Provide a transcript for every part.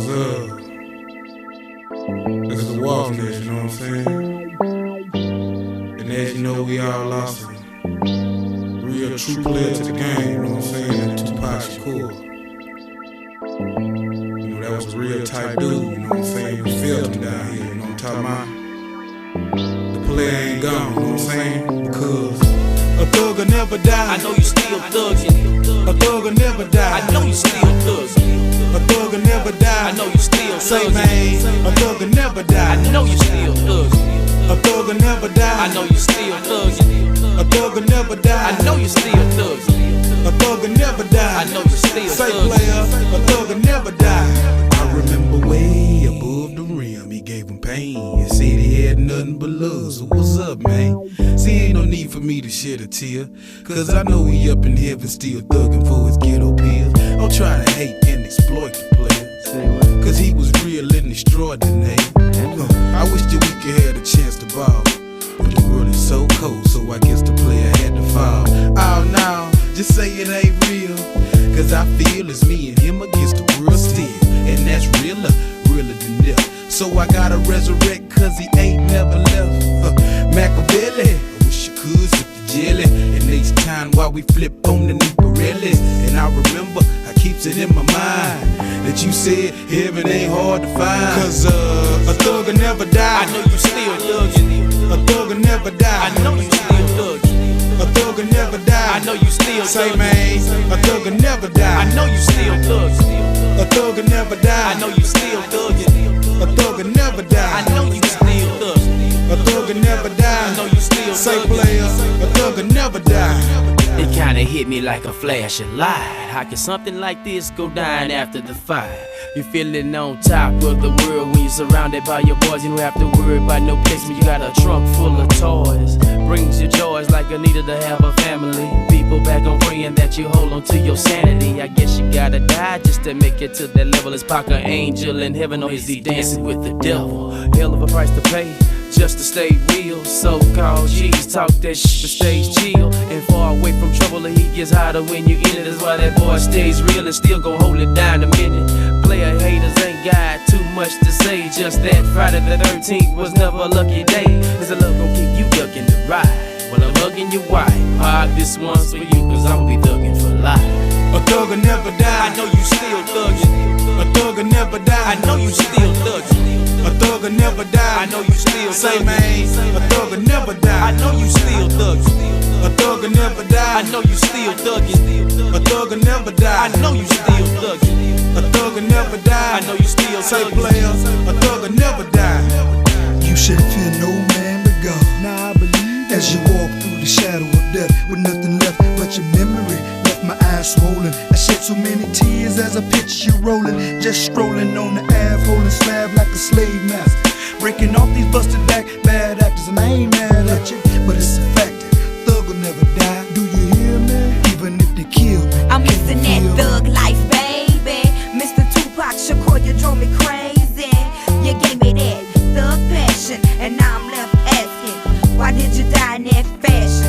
This is a walk nest, you know what I'm saying? And as you know, we all lost a real true player to the game, you know what I'm saying? That's Tupac Shakur. You know, that was a real type dude, you know what I'm saying? We felt him down here, you know what I'm talking about? The player ain't gone, you know what I'm saying? Because a thug will never die. I know you still thuggin'. A thug will never die. I know you still thuggin'. A thug will never die. I know you still Say thuggin'. man, a thug will never die. I know you still thuggin'. A thug will never die. I know you still thuggin'. A thug will never die. I know you still thuggin'. A thug will never die. I know you still Say thuggin'. player, a thug will never die. I remember way above the rim, he gave him pain. He said he had nothing but love. So what's up, man? See, ain't no need for me to shed a tear, cause I know he up in heaven still thuggin' for his ghetto pills. Don't try to hate and exploit the player, cause he was real and extraordinary. I wish that we could have a chance to ball, but the world is so cold, so I guess the player had to fall. Oh no, just say it ain't real, cause I feel it's me and him against the world still. And that's realer than death. So I gotta resurrect cause he ain't never left. Machiavelli, I wish I could sip the jelly. And each time while we flip on the new Pirellis. And I remember, I keeps it in my mind that you said heaven ain't hard to find. Cause a thug will never die. I know you still thuggin'. A thug will never die. I know you still thuggin'. A thug will never die. I know you still Say thuggin'. man, a thug will never die. I know you still thuggin'. A thug will never die. I know you still thuggin'. A thug will never die. I know you still thuggin'. A thug will never die. I know you still Say thuggin'. player, a thug will never die. It kinda hit me like a flash of light. How can something like this go down after the fight? You feeling on top of the world when you're surrounded by your boys. You don't have to worry about no placement. You got a trunk full of toys. Brings you joys like a needed to have a family. People back on praying that you hold on to your sanity. I guess you gotta die just to make it to that level. Is Pac an angel in heaven or is he dancing with the devil? Hell of a price to pay just to stay real. So-called G's talk that shit but stays chill and far away from trouble. And he gets hotter when you in it. That's why that boy stays real and still gon' hold it down a minute. Player haters ain't got too much to say. Just that Friday the 13th was never a lucky day. Is the love gon' keep you ducking the ride? Well, I'm hugging your wife. Pac, this one's for you, cause I'ma be thugging for life. A thug will never die. I know you still thuggin'. A thug will never die. I know you still thuggin'. A thug will never die. I know you still Say thuggin'. man, a thug will never die. I know you still thuggin'. A thug will never die. I know you still thuggin'. A thug will never die. I know you still thuggin'. A thug will never die. I know you still Say thuggin'. player, a thug will never die. You should fear no man but God. Nah, I believe As you walk through the shadow of death with nothing left but your memory, left my eyes swollen. I shed so many tears as I picture you rolling, just strolling on the Ave, holding slab like a slave master, breaking off these busted back bad actors. And I ain't mad at you, but it's a fact that thug will never die. Do you hear me? Even if they kill me, I'm missing that thug life, baby. Mr. Tupac Shakur, you drove me crazy. You gave me that thug passion, and now I'm left asking, why did you die in that fashion?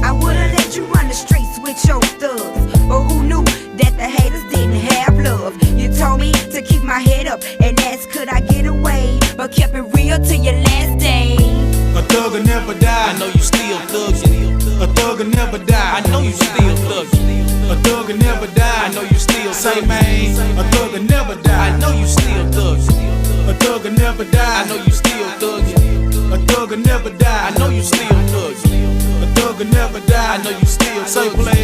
I would've let you run the streets with your thugs, but who knew that the haters didn't have love? You told me to keep my head up and ask could I get away, but kept it real till your last day. A thug will never die. I know you still thuggin'. A thug will never die. I know you still thuggin'. A thug will never die. I know you still Say thuggin'. man, a thug will never die. I know you still thuggin'. A thug will never die. I know you still thuggin'. A thug will never die. I know you still thuggin'. A thug will never die. I know you still Say thuggin'. player,